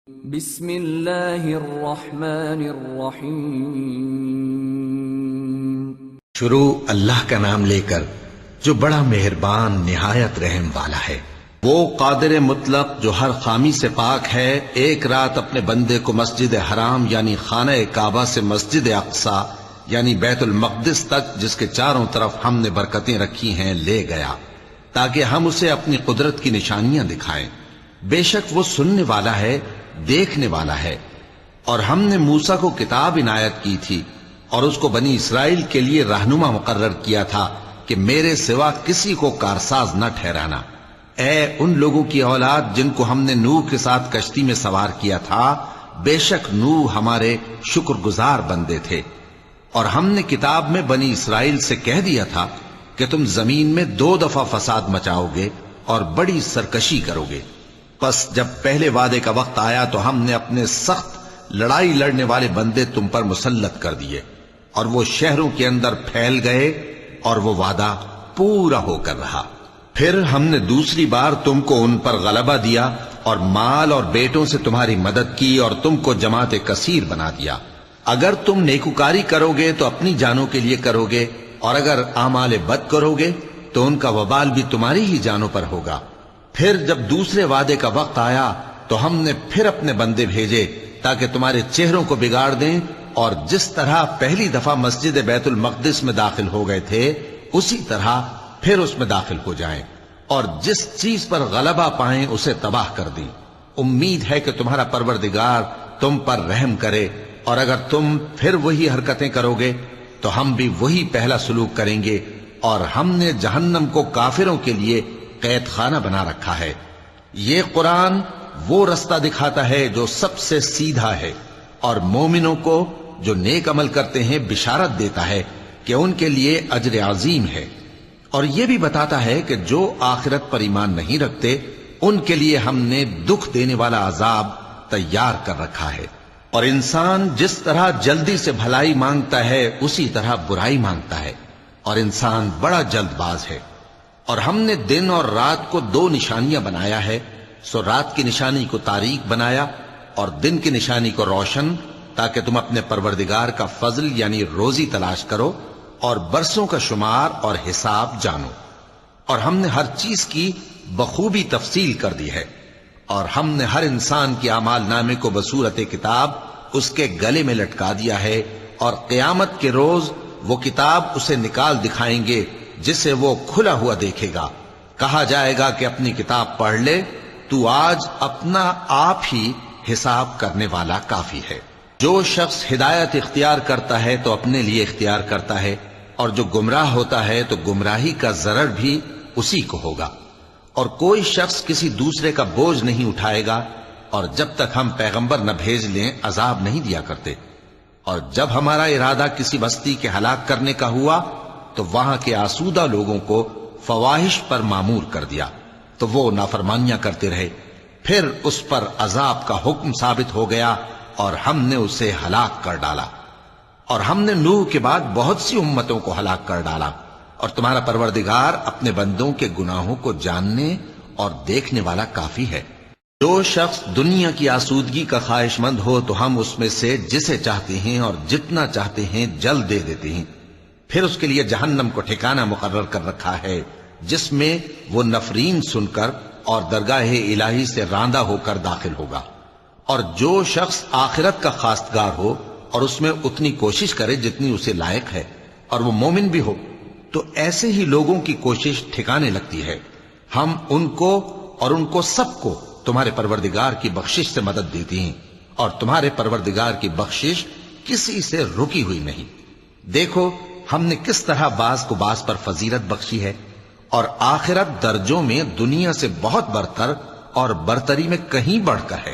بسم اللہ الرحمن الرحیم۔ شروع اللہ کا نام لے کر جو بڑا مہربان نہایت رحم والا ہے۔ وہ قادر مطلق جو ہر خامی سے پاک ہے، ایک رات اپنے بندے کو مسجد حرام یعنی خانہ کعبہ سے مسجد اقصی یعنی بیت المقدس تک، جس کے چاروں طرف ہم نے برکتیں رکھی ہیں، لے گیا تاکہ ہم اسے اپنی قدرت کی نشانیاں دکھائیں۔ بے شک وہ سننے والا ہے، دیکھنے والا ہے۔ اور ہم نے موسیٰ کو کتاب عنایت کی تھی اور اس کو بنی اسرائیل کے لیے رہنما مقرر کیا تھا کہ میرے سوا کسی کو کارساز نہ ٹھہرانا۔ اے ان لوگوں کی اولاد جن کو ہم نے نوح کے ساتھ کشتی میں سوار کیا تھا، بے شک نوح ہمارے شکر گزار بندے تھے۔ اور ہم نے کتاب میں بنی اسرائیل سے کہہ دیا تھا کہ تم زمین میں 2 دفعہ فساد مچاؤ گے اور بڑی سرکشی کرو گے۔ پس جب پہلے وعدے کا وقت آیا تو ہم نے اپنے سخت لڑائی لڑنے والے بندے تم پر مسلط کر دیے، اور وہ شہروں کے اندر پھیل گئے، اور وہ وعدہ پورا ہو کر رہا۔ پھر ہم نے دوسری بار تم کو ان پر غلبہ دیا اور مال اور بیٹوں سے تمہاری مدد کی اور تم کو جماعت کثیر بنا دیا۔ اگر تم نیکوکاری کرو گے تو اپنی جانوں کے لیے کرو گے، اور اگر اعمال بد کرو گے تو ان کا وبال بھی تمہاری ہی جانوں پر ہوگا۔ پھر جب دوسرے وعدے کا وقت آیا تو ہم نے پھر اپنے بندے بھیجے تاکہ تمہارے چہروں کو بگاڑ دیں، اور جس طرح پہلی دفعہ مسجد بیت المقدس میں داخل ہو گئے تھے اسی طرح پھر اس میں داخل ہو جائیں، اور جس چیز پر غلبہ پائیں اسے تباہ کر دیں۔ امید ہے کہ تمہارا پروردگار تم پر رحم کرے، اور اگر تم پھر وہی حرکتیں کرو گے تو ہم بھی وہی پہلا سلوک کریں گے، اور ہم نے جہنم کو کافروں کے لیے قید خانہ بنا رکھا ہے۔ یہ قرآن وہ رستہ دکھاتا ہے جو سب سے سیدھا ہے، اور مومنوں کو جو نیک عمل کرتے ہیں بشارت دیتا ہے کہ ان کے لیے اجر عظیم ہے، اور یہ بھی بتاتا ہے کہ جو آخرت پر ایمان نہیں رکھتے ان کے لیے ہم نے دکھ دینے والا عذاب تیار کر رکھا ہے۔ اور انسان جس طرح جلدی سے بھلائی مانگتا ہے اسی طرح برائی مانگتا ہے، اور انسان بڑا جلد باز ہے۔ اور ہم نے دن اور رات کو 2 نشانیاں بنایا ہے، سو رات کی نشانی کو تاریک بنایا اور دن کی نشانی کو روشن، تاکہ تم اپنے پروردگار کا فضل یعنی روزی تلاش کرو اور برسوں کا شمار اور حساب جانو۔ اور ہم نے ہر چیز کی بخوبی تفصیل کر دی ہے، اور ہم نے ہر انسان کے اعمال نامے کو بصورت کتاب اس کے گلے میں لٹکا دیا ہے، اور قیامت کے روز وہ کتاب اسے نکال دکھائیں گے جسے وہ کھلا ہوا دیکھے گا۔ کہا جائے گا کہ اپنی کتاب پڑھ لے، تو آج اپنا آپ ہی حساب کرنے والا کافی ہے۔ جو شخص ہدایت اختیار کرتا ہے تو اپنے لیے اختیار کرتا ہے، اور جو گمراہ ہوتا ہے تو گمراہی کا ضرر بھی اسی کو ہوگا۔ اور کوئی شخص کسی دوسرے کا بوجھ نہیں اٹھائے گا، اور جب تک ہم پیغمبر نہ بھیج لیں عذاب نہیں دیا کرتے۔ اور جب ہمارا ارادہ کسی بستی کے ہلاک کرنے کا ہوا تو وہاں کے آسودہ لوگوں کو فواحش پر معمور کر دیا، تو وہ نافرمانیاں کرتے رہے۔ پھر اس پر عذاب کا حکم ثابت ہو گیا اور ہم نے اسے ہلاک کر ڈالا۔ اور ہم نے نوح کے بعد بہت سی امتوں کو ہلاک کر ڈالا، اور تمہارا پروردگار اپنے بندوں کے گناہوں کو جاننے اور دیکھنے والا کافی ہے۔ جو شخص دنیا کی آسودگی کا خواہش مند ہو تو ہم اس میں سے جسے چاہتے ہیں اور جتنا چاہتے ہیں جلد دے دیتے ہیں۔ پھر اس کے لیے جہنم کو ٹھکانہ مقرر کر رکھا ہے، جس میں وہ نفرین سن کر اور درگاہ الہی سے راندہ ہو کر داخل ہوگا۔ اور جو شخص آخرت کا خواستگار ہو اور اس میں اتنی کوشش کرے جتنی اسے لائق ہے، اور وہ مومن بھی ہو، تو ایسے ہی لوگوں کی کوشش ٹھکانے لگتی ہے۔ ہم ان کو اور ان کو سب کو تمہارے پروردگار کی بخشش سے مدد دیتی ہیں، اور تمہارے پروردگار کی بخشش کسی سے رکی ہوئی نہیں۔ دیکھو ہم نے کس طرح بعض کو بعض پر فضیلت بخشی ہے، اور آخرت درجوں میں دنیا سے بہت برتر اور برتری میں کہیں بڑھ کر ہے۔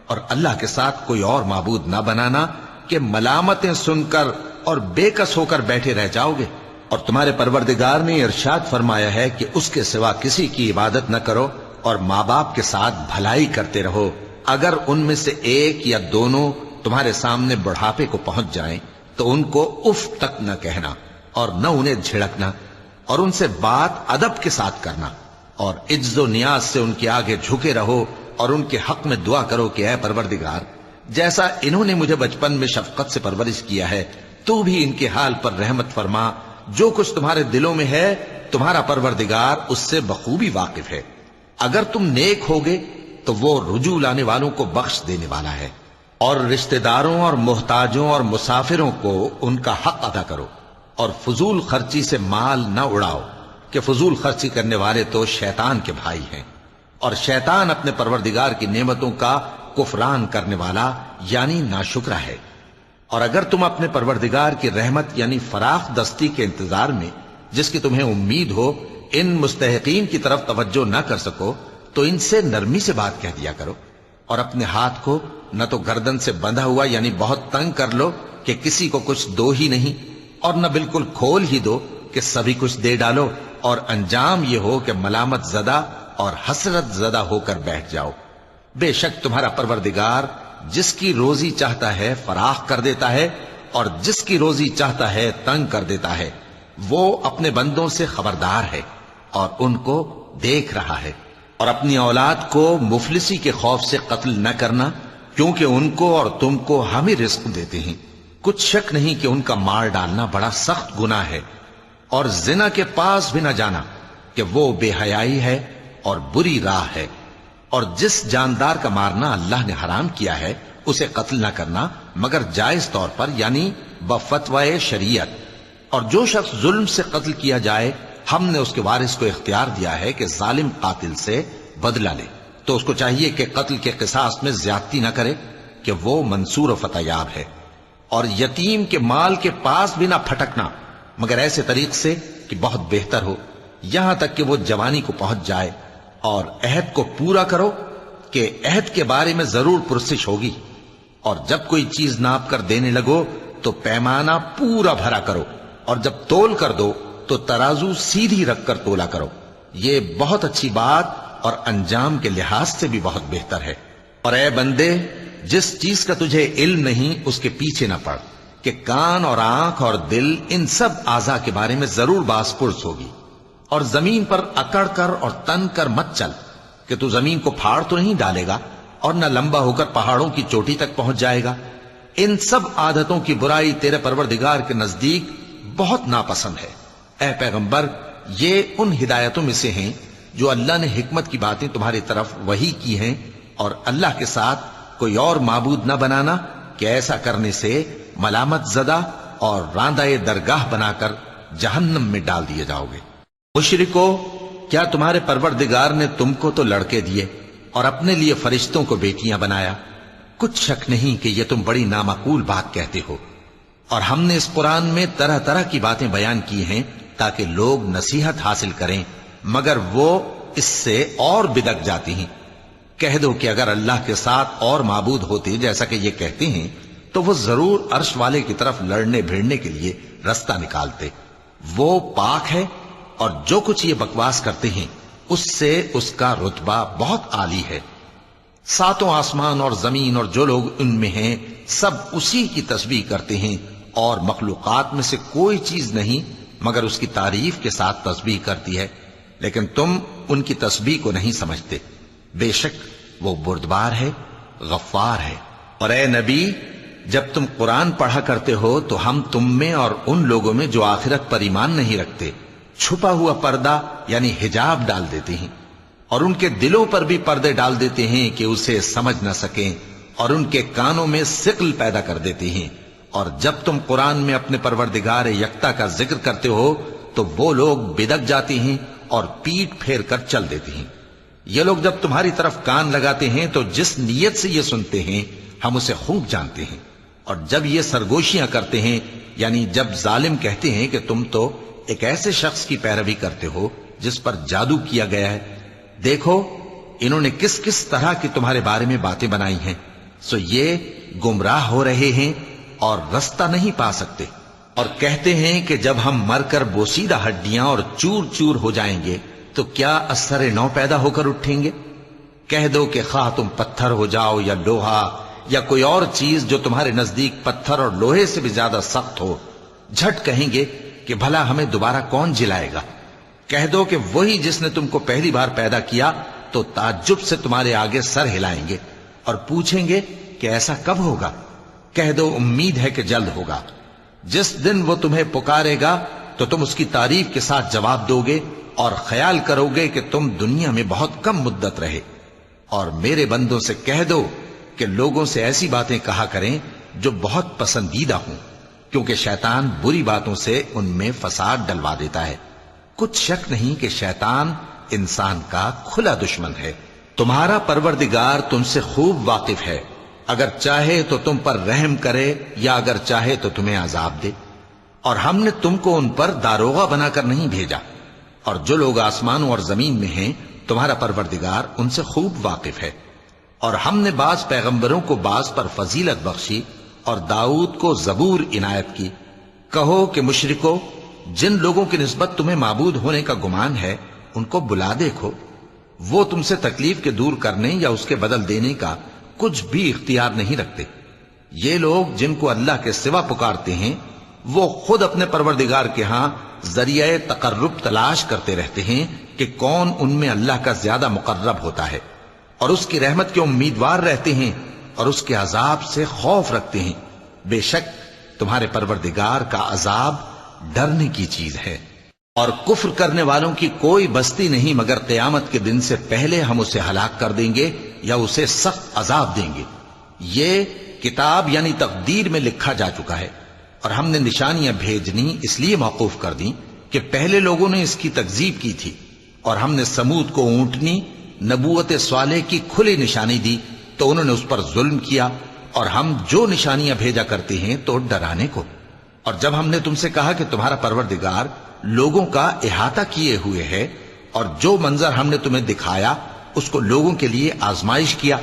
اور اللہ کے ساتھ کوئی اور معبود نہ بنانا کہ ملامتیں سن کر اور بے کس ہو کر بیٹھے رہ جاؤ گے۔ اور تمہارے پروردگار نے ارشاد فرمایا ہے کہ اس کے سوا کسی کی عبادت نہ کرو، اور ماں باپ کے ساتھ بھلائی کرتے رہو۔ اگر ان میں سے ایک یا دونوں تمہارے سامنے بڑھاپے کو پہنچ جائیں تو ان کو اف تک نہ کہنا، اور نہ انہیں جھڑکنا، اور ان سے بات ادب کے ساتھ کرنا، اور عجز و نیاز سے ان کے آگے جھکے رہو، اور ان کے حق میں دعا کرو کہ اے پروردگار، جیسا انہوں نے مجھے بچپن میں شفقت سے پرورش کیا ہے، تو بھی ان کے حال پر رحمت فرما۔ جو کچھ تمہارے دلوں میں ہے تمہارا پروردگار اس سے بخوبی واقف ہے۔ اگر تم نیک ہوگے تو وہ رجوع لانے والوں کو بخش دینے والا ہے۔ اور رشتہ داروں اور محتاجوں اور مسافروں کو ان کا حق ادا کرو، اور فضول خرچی سے مال نہ اڑاؤ، کہ فضول خرچی کرنے والے تو شیطان کے بھائی ہیں، اور شیطان اپنے پروردگار کی نعمتوں کا کفران کرنے والا یعنی ناشکرا ہے۔ اور اگر تم اپنے پروردگار کی رحمت یعنی فراخ دستی کے انتظار میں، جس کی تمہیں امید ہو، ان مستحقین کی طرف توجہ نہ کر سکو تو ان سے نرمی سے بات کہہ دیا کرو، اور اپنے ہاتھ کو نہ تو گردن سے بندھا ہوا یعنی بہت تنگ کر لو کہ کسی کو کچھ دو ہی نہیں، اور نہ بالکل کھول ہی دو کہ سبھی کچھ دے ڈالو، اور انجام یہ ہو کہ ملامت زدہ اور حسرت زدہ ہو کر بیٹھ جاؤ۔ بے شک تمہارا پروردگار جس کی روزی چاہتا ہے فراخ کر دیتا ہے، اور جس کی روزی چاہتا ہے تنگ کر دیتا ہے۔ وہ اپنے بندوں سے خبردار ہے اور ان کو دیکھ رہا ہے۔ اور اپنی اولاد کو مفلسی کے خوف سے قتل نہ کرنا، کیونکہ ان کو اور تم کو ہم ہی رزق دیتے ہیں۔ کچھ شک نہیں کہ ان کا مار ڈالنا بڑا سخت گناہ ہے۔ اور زنا کے پاس بھی نہ جانا، کہ وہ بے حیائی ہے اور بری راہ ہے۔ اور جس جاندار کا مارنا اللہ نے حرام کیا ہے اسے قتل نہ کرنا مگر جائز طور پر یعنی بفتوائے شریعت۔ اور جو شخص ظلم سے قتل کیا جائے ہم نے اس کے وارث کو اختیار دیا ہے کہ ظالم قاتل سے بدلہ لے، تو اس کو چاہیے کہ قتل کے قصاص میں زیادتی نہ کرے، کہ وہ منصور و فتح یاب ہے۔ اور یتیم کے مال کے پاس بھی نہ پھٹکنا مگر ایسے طریق سے کہ بہت بہتر ہو، یہاں تک کہ وہ جوانی کو پہنچ جائے۔ اور عہد کو پورا کرو کہ عہد کے بارے میں ضرور پرسش ہوگی۔ اور جب کوئی چیز ناپ کر دینے لگو تو پیمانہ پورا بھرا کرو، اور جب تول کر دو تو ترازو سیدھی رکھ کر تولا کرو۔ یہ بہت اچھی بات اور انجام کے لحاظ سے بھی بہت بہتر ہے۔ اور اے بندے، جس چیز کا تجھے علم نہیں اس کے پیچھے نہ پڑ، کہ کان اور آنکھ اور دل ان سب اعضاء کے بارے میں ضرور باز پرس ہوگی۔ اور زمین پر اکڑ کر اور تن کر مت چل، کہ تو زمین کو پھاڑ تو نہیں ڈالے گا اور نہ لمبا ہو کر پہاڑوں کی چوٹی تک پہنچ جائے گا۔ ان سب عادتوں کی برائی تیرے پروردگار کے نزدیک بہت ناپسند ہے۔ اے پیغمبر، یہ ان ہدایتوں میں سے ہیں جو اللہ نے حکمت کی باتیں تمہاری طرف وحی کی ہیں، اور اللہ کے ساتھ کوئی اور معبود نہ بنانا، کہ ایسا کرنے سے ملامت زدہ اور راندہ درگاہ بنا کر جہنم میں ڈال دیے جاؤ گے۔ مشرکو، کیا تمہارے پروردگار نے تم کو تو لڑکے دیے اور اپنے لیے فرشتوں کو بیٹیاں بنایا؟ کچھ شک نہیں کہ یہ تم بڑی نامعقول بات کہتے ہو۔ اور ہم نے اس قرآن میں طرح طرح کی باتیں بیان کی ہیں تاکہ لوگ نصیحت حاصل کریں، مگر وہ اس سے اور بدک جاتی ہیں۔ کہہ دو کہ اگر اللہ کے ساتھ اور معبود ہوتے جیسا کہ یہ کہتے ہیں تو وہ ضرور عرش والے کی طرف لڑنے بھیڑنے کے لیے رستہ نکالتے۔ وہ پاک ہے، اور جو کچھ یہ بکواس کرتے ہیں اس سے اس کا رتبہ بہت عالی ہے۔ ساتوں آسمان اور زمین اور جو لوگ ان میں ہیں سب اسی کی تسبیح کرتے ہیں، اور مخلوقات میں سے کوئی چیز نہیں مگر اس کی تعریف کے ساتھ تسبیح کرتی ہے، لیکن تم ان کی تسبیح کو نہیں سمجھتے۔ بے شک وہ بردبار ہے، غفار ہے۔ اور اے نبی، جب تم قرآن پڑھا کرتے ہو تو ہم تم میں اور ان لوگوں میں جو آخرت پر ایمان نہیں رکھتے چھپا ہوا پردہ یعنی حجاب ڈال دیتے ہیں، اور ان کے دلوں پر بھی پردے ڈال دیتے ہیں کہ اسے سمجھ نہ سکیں، اور ان کے کانوں میں ثقل پیدا کر دیتے ہیں۔ اور جب تم قرآن میں اپنے پروردگار یکتا کا ذکر کرتے ہو تو وہ لوگ بدک جاتے ہیں اور پیٹ پھیر کر چل دیتے ہیں۔ یہ لوگ جب تمہاری طرف کان لگاتے ہیں تو جس نیت سے یہ سنتے ہیں ہم اسے خوب جانتے ہیں، اور جب یہ سرگوشیاں کرتے ہیں یعنی جب ظالم کہتے ہیں کہ تم تو ایک ایسے شخص کی پیروی کرتے ہو جس پر جادو کیا گیا ہے، دیکھو انہوں نے کس کس طرح کی تمہارے بارے میں باتیں بنائی ہیں، سو یہ گمراہ ہو رہے ہیں اور رستہ نہیں پا سکتے۔ اور کہتے ہیں کہ جب ہم مر کر بوسیدہ ہڈیاں اور چور چور ہو جائیں گے تو کیا اثر نو پیدا ہو کر اٹھیں گے؟ کہہ دو کہ خواہ تم پتھر ہو جاؤ یا لوہا یا کوئی اور چیز جو تمہارے نزدیک پتھر اور لوہے سے بھی زیادہ سخت ہو، جھٹ کہیں گے کہ بھلا ہمیں دوبارہ کون جلائے گا؟ کہہ دو کہ وہی جس نے تم کو پہلی بار پیدا کیا تو تعجب سے تمہارے آگے سر ہلائیں گے اور پوچھیں گے کہ ایسا کب ہوگا؟ کہہ دو امید ہے کہ جلد ہوگا۔ جس دن وہ تمہیں پکارے گا تو تم اس کی تعریف کے ساتھ جواب دو گے اور خیال کرو گے کہ تم دنیا میں بہت کم مدت رہے۔ اور میرے بندوں سے کہہ دو کہ لوگوں سے ایسی باتیں کہا کریں جو بہت پسندیدہ ہوں، کیونکہ شیطان بری باتوں سے ان میں فساد ڈلوا دیتا ہے۔ کچھ شک نہیں کہ شیطان انسان کا کھلا دشمن ہے۔ تمہارا پروردگار تم سے خوب واقف ہے، اگر چاہے تو تم پر رحم کرے یا اگر چاہے تو تمہیں عذاب دے۔ اور ہم نے تم کو ان پر داروغہ بنا کر نہیں بھیجا، اور جو لوگ آسمانوں اور زمین میں ہیں تمہارا پروردگار ان سے خوب واقف ہے۔ اور ہم نے بعض پیغمبروں کو بعض پر فضیلت بخشی اور داؤد کو زبور عنایت کی۔ کہو کہ مشرکو، جن لوگوں کی نسبت تمہیں معبود ہونے کا گمان ہے ان کو بلا دیکھو، وہ تم سے تکلیف کے دور کرنے یا اس کے بدل دینے کا کچھ بھی اختیار نہیں رکھتے۔ یہ لوگ جن کو اللہ کے سوا پکارتے ہیں وہ خود اپنے پروردگار کے ہاں ذریعہ تقرب تلاش کرتے رہتے ہیں کہ کون ان میں اللہ کا زیادہ مقرب ہوتا ہے، اور اس کی رحمت کے امیدوار رہتے ہیں اور اس کے عذاب سے خوف رکھتے ہیں۔ بے شک تمہارے پروردگار کا عذاب ڈرنے کی چیز ہے۔ اور کفر کرنے والوں کی کوئی بستی نہیں مگر قیامت کے دن سے پہلے ہم اسے ہلاک کر دیں گے یا اسے سخت عذاب دیں گے۔ یہ کتاب یعنی تقدیر میں لکھا جا چکا ہے، اور ہم نے نشانیاں بھیجنی اس لیے موقوف کر دیں کہ پہلے لوگوں نے اس کی تکذیب کی تھی، اور ہم نے سمود کو اونٹنی نبوت صالح کی کھلی نشانی دی تو انہوں نے اس پر ظلم کیا، اور ہم جو نشانیاں بھیجا کرتے ہیں تو ڈرانے کو۔ اور جب ہم نے تم سے کہا کہ تمہارا پروردگار لوگوں کا احاطہ کیے ہوئے ہے، اور جو منظر ہم نے تمہیں دکھایا اس کو لوگوں کے لیے آزمائش کیا،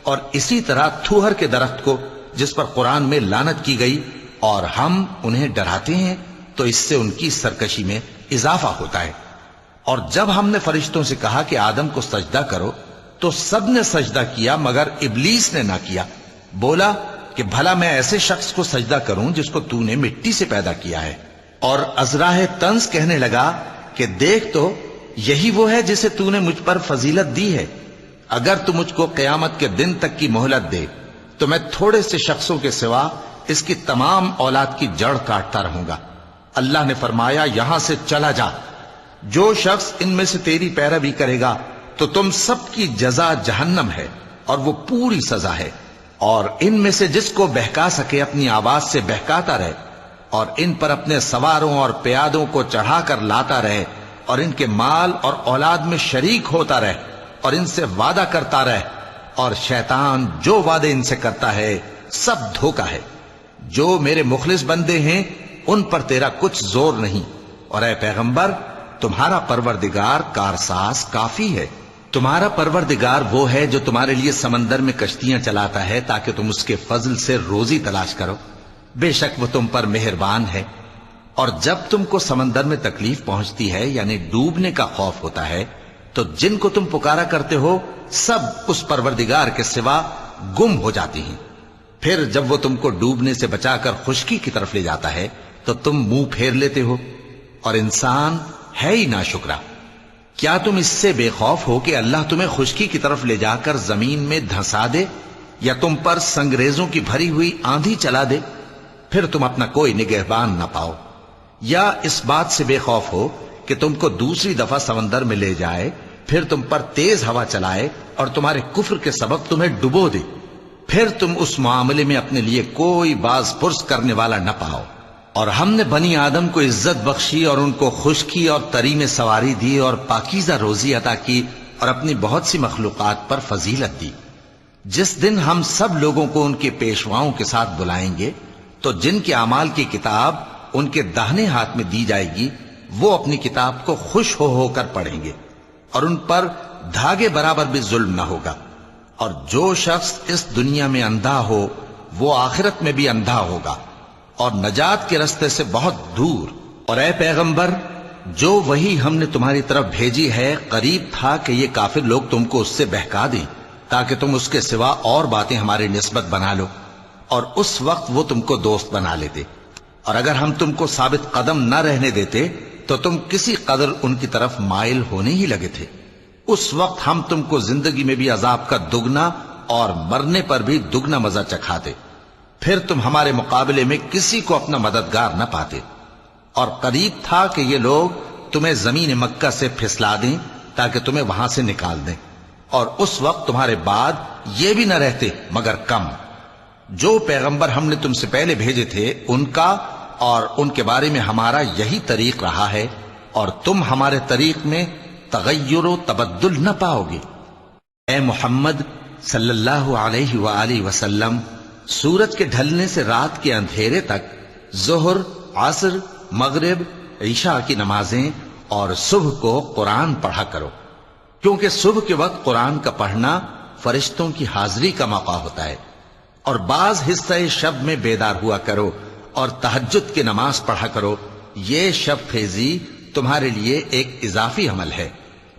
اور اسی طرح تھوہر کے درخت کو جس پر قرآن میں لعنت کی گئی، اور ہم انہیں ڈراتے ہیں تو اس سے ان کی سرکشی میں اضافہ ہوتا ہے۔ اور جب ہم نے فرشتوں سے کہا کہ آدم کو سجدہ کرو تو سب نے سجدہ کیا مگر ابلیس نے نہ کیا، بولا کہ بھلا میں ایسے شخص کو سجدہ کروں جس کو تو نے مٹی سے پیدا کیا ہے۔ اور ازراہ طنز کہنے لگا کہ دیکھ تو یہی وہ ہے جسے تو نے مجھ پر فضیلت دی ہے، اگر تو مجھ کو قیامت کے دن تک کی مہلت دے تو میں تھوڑے سے شخصوں کے سوا اس کی تمام اولاد کی جڑ کاٹتا رہوں گا۔ اللہ نے فرمایا یہاں سے چلا جا، جو شخص ان میں سے تیری پیروی کرے گا تو تم سب کی جزا جہنم ہے اور وہ پوری سزا ہے، اور ان میں سے جس کو بہکا سکے اپنی آواز سے بہکاتا رہے، اور ان پر اپنے سواروں اور پیادوں کو چڑھا کر لاتا رہے، اور ان کے مال اور اولاد میں شریک ہوتا رہے، اور ان سے وعدہ کرتا رہے، اور شیطان جو وعدے ان سے کرتا ہے سب دھوکہ ہے۔ جو میرے مخلص بندے ہیں ان پر تیرا کچھ زور نہیں، اور اے پیغمبر تمہارا پروردگار کارساز کافی ہے۔ تمہارا پروردگار وہ ہے جو تمہارے لیے سمندر میں کشتیاں چلاتا ہے تاکہ تم اس کے فضل سے روزی تلاش کرو، بے شک وہ تم پر مہربان ہے۔ اور جب تم کو سمندر میں تکلیف پہنچتی ہے یعنی ڈوبنے کا خوف ہوتا ہے تو جن کو تم پکارا کرتے ہو سب اس پروردگار کے سوا گم ہو جاتی ہیں۔ پھر جب وہ تم کو ڈوبنے سے بچا کر خشکی کی طرف لے جاتا ہے تو تم منہ پھیر لیتے ہو، اور انسان ہے ہی ناشکرا۔ کیا تم اس سے بے خوف ہو کہ اللہ تمہیں خشکی کی طرف لے جا کر زمین میں دھنسا دے یا تم پر سنگریزوں کی بھری ہوئی آندھی چلا دے، پھر تم اپنا کوئی نگہبان نہ پاؤ؟ یا اس بات سے بے خوف ہو کہ تم کو دوسری دفعہ سمندر میں لے جائے، پھر تم پر تیز ہوا چلائے اور تمہارے کفر کے سبب تمہیں ڈبو دے، پھر تم اس معاملے میں اپنے لیے کوئی باز پرس کرنے والا نہ پاؤ؟ اور ہم نے بنی آدم کو عزت بخشی اور ان کو خشکی اور تری میں سواری دی اور پاکیزہ روزی عطا کی اور اپنی بہت سی مخلوقات پر فضیلت دی۔ جس دن ہم سب لوگوں کو ان کے پیشواؤں کے ساتھ بلائیں گے تو جن کے اعمال کی کتاب ان کے داہنے ہاتھ میں دی جائے گی وہ اپنی کتاب کو خوش ہو کر پڑھیں گے، اور ان پر دھاگے برابر بھی ظلم نہ ہوگا۔ اور جو شخص اس دنیا میں اندھا ہو وہ آخرت میں بھی اندھا ہوگا اور نجات کے رستے سے بہت دور۔ اور اے پیغمبر جو وہی ہم نے تمہاری طرف بھیجی ہے قریب تھا کہ یہ کافر لوگ تم کو اس سے بہکا دیں تاکہ تم اس کے سوا اور باتیں ہماری نسبت بنا لو، اور اس وقت وہ تم کو دوست بنا لیتے، اور اگر ہم تم کو ثابت قدم نہ رہنے دیتے تو تم کسی قدر ان کی طرف مائل ہونے ہی لگے تھے۔ اس وقت ہم تم کو زندگی میں بھی عذاب کا دگنا اور مرنے پر بھی دگنا مزہ چکھاتے، پھر تم ہمارے مقابلے میں کسی کو اپنا مددگار نہ پاتے، اور قریب تھا کہ یہ لوگ تمہیں زمین مکہ سے پھسلا دیں تاکہ تمہیں وہاں سے نکال دیں، اور اس وقت تمہارے بعد یہ بھی نہ رہتے مگر کم۔ جو پیغمبر ہم نے تم سے پہلے بھیجے تھے ان کا اور ان کے بارے میں ہمارا یہی طریق رہا ہے، اور تم ہمارے طریق میں تغیر و تبدل نہ پاؤ گے۔ اے محمد صلی اللہ علیہ وآلہ وسلم، سورج کے ڈھلنے سے رات کے اندھیرے تک ظہر، عصر، مغرب، عشاء کی نمازیں اور صبح کو قرآن پڑھا کرو، کیونکہ صبح کے وقت قرآن کا پڑھنا فرشتوں کی حاضری کا موقع ہوتا ہے، اور بعض حصہ شب میں بیدار ہوا کرو اور تہجد کی نماز پڑھا کرو، یہ شب خیزی تمہارے لیے ایک اضافی عمل ہے۔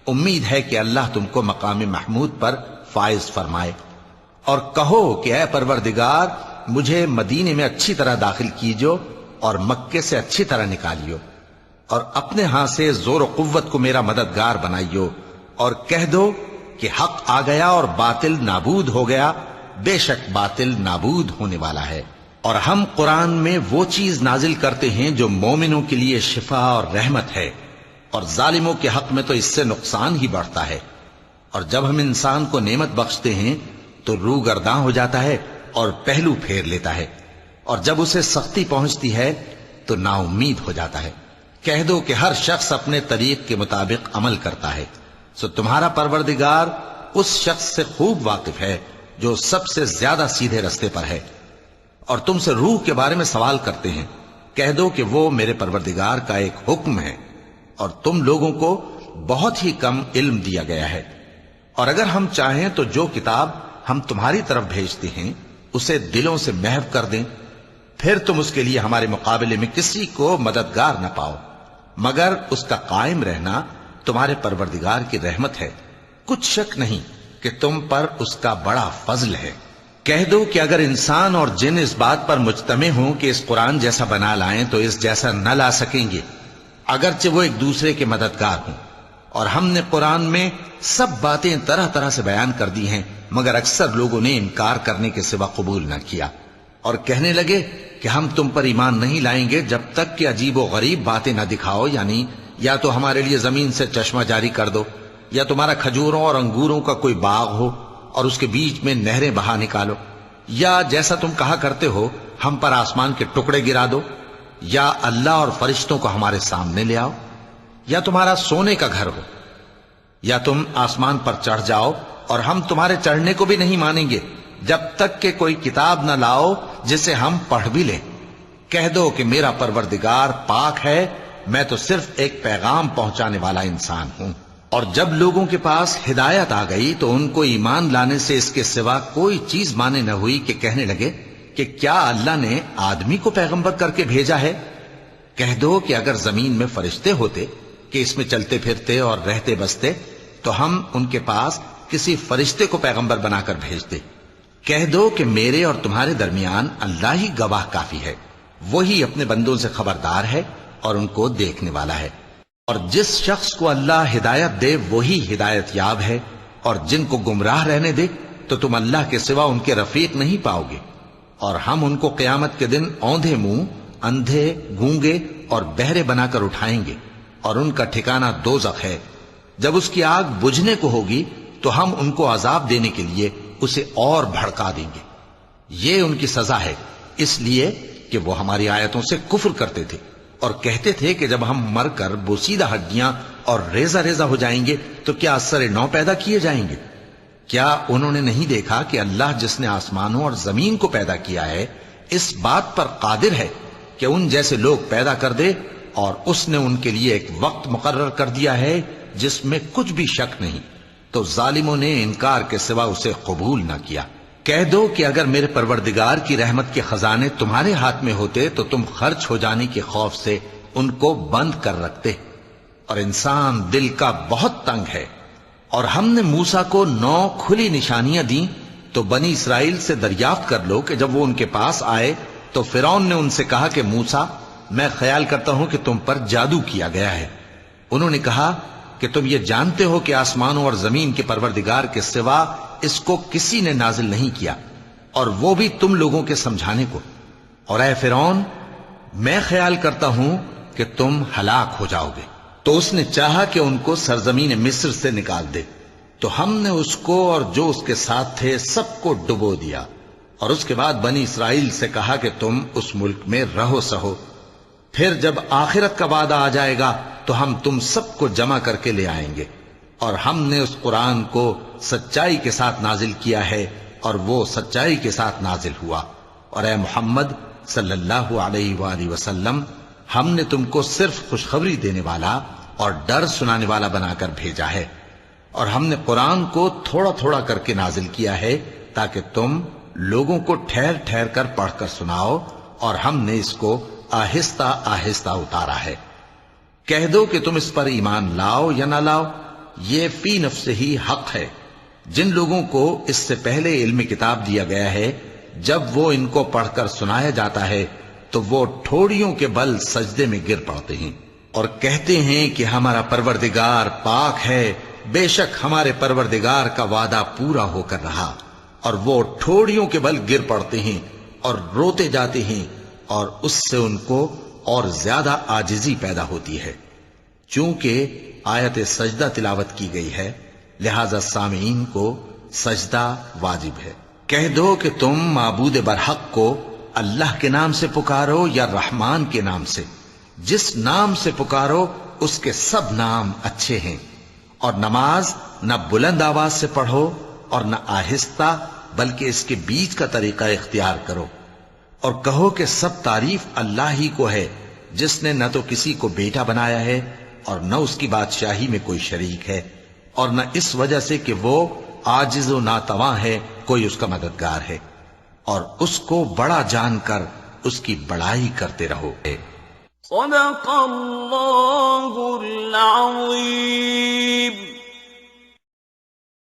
امید ہے کہ اللہ تم کو مقام محمود پر فائز فرمائے۔ اور کہو کہ اے پروردگار، مجھے مدینے میں اچھی طرح داخل کیجو اور مکے سے اچھی طرح نکالیو، اور اپنے ہاں سے زور و قوت کو میرا مددگار بنائیو، اور کہہ دو کہ حق آ گیا اور باطل نابود ہو گیا، بے شک باطل نابود ہونے والا ہے۔ اور ہم قرآن میں وہ چیز نازل کرتے ہیں جو مومنوں کے لیے شفا اور رحمت ہے، اور ظالموں کے حق میں تو اس سے نقصان ہی بڑھتا ہے۔ اور جب ہم انسان کو نعمت بخشتے ہیں تو روح گرداں ہو جاتا ہے اور پہلو پھیر لیتا ہے، اور جب اسے سختی پہنچتی ہے تو نا امید ہو جاتا ہے۔ کہہ دو کہ ہر شخص اپنے طریق کے مطابق عمل کرتا ہے، سو تمہارا پروردگار اس شخص سے خوب واقف ہے جو سب سے زیادہ سیدھے رستے پر ہے۔ اور تم سے روح کے بارے میں سوال کرتے ہیں، کہہ دو کہ وہ میرے پروردگار کا ایک حکم ہے، اور تم لوگوں کو بہت ہی کم علم دیا گیا ہے۔ اور اگر ہم چاہیں تو جو کتاب ہم تمہاری طرف بھیجتے ہیں اسے دلوں سے محو کر دیں، پھر تم اس کے لیے ہمارے مقابلے میں کسی کو مددگار نہ پاؤ، مگر اس کا قائم رہنا تمہارے پروردگار کی رحمت ہے، کچھ شک نہیں کہ تم پر اس کا بڑا فضل ہے۔ کہہ دو کہ اگر انسان اور جن اس بات پر مجتمع ہوں کہ اس قرآن جیسا بنا لائیں تو اس جیسا نہ لا سکیں گے، اگرچہ وہ ایک دوسرے کے مددگار ہوں۔ اور ہم نے قرآن میں سب باتیں طرح طرح سے بیان کر دی ہیں، مگر اکثر لوگوں نے انکار کرنے کے سوا قبول نہ کیا، اور کہنے لگے کہ ہم تم پر ایمان نہیں لائیں گے جب تک کہ عجیب و غریب باتیں نہ دکھاؤ، یعنی یا تو ہمارے لیے زمین سے چشمہ جاری کر دو، یا تمہارا کھجوروں اور انگوروں کا کوئی باغ ہو اور اس کے بیچ میں نہریں بہا نکالو، یا جیسا تم کہا کرتے ہو ہم پر آسمان کے ٹکڑے گرا دو، یا اللہ اور فرشتوں کو ہمارے سامنے لے آؤ، یا تمہارا سونے کا گھر ہو، یا تم آسمان پر چڑھ جاؤ اور ہم تمہارے چڑھنے کو بھی نہیں مانیں گے جب تک کہ کوئی کتاب نہ لاؤ جسے ہم پڑھ بھی لیں۔ کہہ دو کہ میرا پروردگار پاک ہے، میں تو صرف ایک پیغام پہنچانے والا انسان ہوں۔ اور جب لوگوں کے پاس ہدایت آ گئی تو ان کو ایمان لانے سے اس کے سوا کوئی چیز مانے نہ ہوئی کہ کہنے لگے کہ کیا اللہ نے آدمی کو پیغمبر کر کے بھیجا ہے؟ کہہ دو کہ اگر زمین میں فرشتے ہوتے کہ اس میں چلتے پھرتے اور رہتے بستے تو ہم ان کے پاس کسی فرشتے کو پیغمبر بنا کر بھیجتے۔ کہہ دو کہ میرے اور تمہارے درمیان اللہ ہی گواہ کافی ہے، وہی اپنے بندوں سے خبردار ہے اور ان کو دیکھنے والا ہے۔ اور جس شخص کو اللہ ہدایت دے وہی ہدایت یاب ہے، اور جن کو گمراہ رہنے دے تو تم اللہ کے سوا ان کے رفیق نہیں پاؤ گے۔ اور ہم ان کو قیامت کے دن اوندھے منہ، اندھے، گونگے اور بہرے بنا کر اٹھائیں گے، اور ان کا ٹھکانہ دوزخ ہے۔ جب اس کی آگ بجھنے کو ہوگی تو ہم ان کو عذاب دینے کے لیے اسے اور بھڑکا دیں گے۔ یہ ان کی سزا ہے، اس لیے کہ وہ ہماری آیتوں سے کفر کرتے تھے اور کہتے تھے کہ جب ہم مر کر بوسیدہ ہڈیاں اور ریزہ ریزہ ہو جائیں گے تو کیا اثر نو پیدا کیے جائیں گے؟ کیا انہوں نے نہیں دیکھا کہ اللہ جس نے آسمانوں اور زمین کو پیدا کیا ہے اس بات پر قادر ہے کہ ان جیسے لوگ پیدا کر دے، اور اس نے ان کے لیے ایک وقت مقرر کر دیا ہے جس میں کچھ بھی شک نہیں، تو ظالموں نے انکار کے سوا اسے قبول نہ کیا۔ کہہ دو کہ اگر میرے پروردگار کی رحمت کے خزانے تمہارے ہاتھ میں ہوتے تو تم خرچ ہو جانے کے خوف سے ان کو بند کر رکھتے، اور انسان دل کا بہت تنگ ہے۔ اور ہم نے موسیٰ کو 9 کھلی نشانیاں دیں تو بنی اسرائیل سے دریافت کر لو کہ جب وہ ان کے پاس آئے تو فرعون نے ان سے کہا کہ موسیٰ، میں خیال کرتا ہوں کہ تم پر جادو کیا گیا ہے۔ انہوں نے کہا کہ تم یہ جانتے ہو کہ آسمانوں اور زمین کے پروردگار کے سوا اس کو کسی نے نازل نہیں کیا، اور وہ بھی تم لوگوں کے سمجھانے کو۔ اور اے فرعون، میں خیال کرتا ہوں کہ تم ہلاک ہو جاؤ گے۔ تو اس نے چاہا کہ ان کو سرزمین مصر سے نکال دے، تو ہم نے اس کو اور جو اس کے ساتھ تھے سب کو ڈبو دیا، اور اس کے بعد بنی اسرائیل سے کہا کہ تم اس ملک میں رہو سہو، پھر جب آخرت کا وعدہ آ جائے گا تو ہم تم سب کو جمع کر کے لے آئیں گے۔ اور ہم نے اس قرآن کو سچائی کے ساتھ نازل کیا ہے، اور وہ سچائی کے ساتھ نازل ہوا۔ اور اے محمد صلی اللہ علیہ وآلہ وسلم، ہم نے تم کو صرف خوشخبری دینے والا اور ڈر سنانے والا بنا کر بھیجا ہے، اور ہم نے قرآن کو تھوڑا تھوڑا کر کے نازل کیا ہے تاکہ تم لوگوں کو ٹھہر ٹھہر کر پڑھ کر سناؤ، اور ہم نے اس کو آہستہ آہستہ اتارا ہے۔ کہہ دو کہ تم اس پر ایمان لاؤ یا نہ لاؤ، یہ فی نفس ہی حق ہے۔ جن لوگوں کو اس سے پہلے علم کتاب دیا گیا ہے، جب وہ ان کو پڑھ کر سنایا جاتا ہے تو وہ ٹھوڑیوں کے بل سجدے میں گر پڑتے ہیں اور کہتے ہیں کہ ہمارا پروردگار پاک ہے، بے شک ہمارے پروردگار کا وعدہ پورا ہو کر رہا۔ اور وہ ٹھوڑیوں کے بل گر پڑتے ہیں اور روتے جاتے ہیں، اور اس سے ان کو اور زیادہ عاجزی پیدا ہوتی ہے۔ چونکہ آیت سجدہ تلاوت کی گئی ہے، لہذا سامعین کو سجدہ واجب ہے۔ کہہ دو کہ تم معبود برحق کو اللہ کے نام سے پکارو یا رحمان کے نام سے، جس نام سے پکارو اس کے سب نام اچھے ہیں، اور نماز نہ بلند آواز سے پڑھو اور نہ آہستہ، بلکہ اس کے بیچ کا طریقہ اختیار کرو، اور کہو کہ سب تعریف اللہ ہی کو ہے، جس نے نہ تو کسی کو بیٹا بنایا ہے اور نہ اس کی بادشاہی میں کوئی شریک ہے، اور نہ اس وجہ سے کہ وہ عاجز و ناتواں ہے کوئی اس کا مددگار ہے، اور اس کو بڑا جان کر اس کی بڑائی کرتے رہو۔ صدق اللہ العظیم۔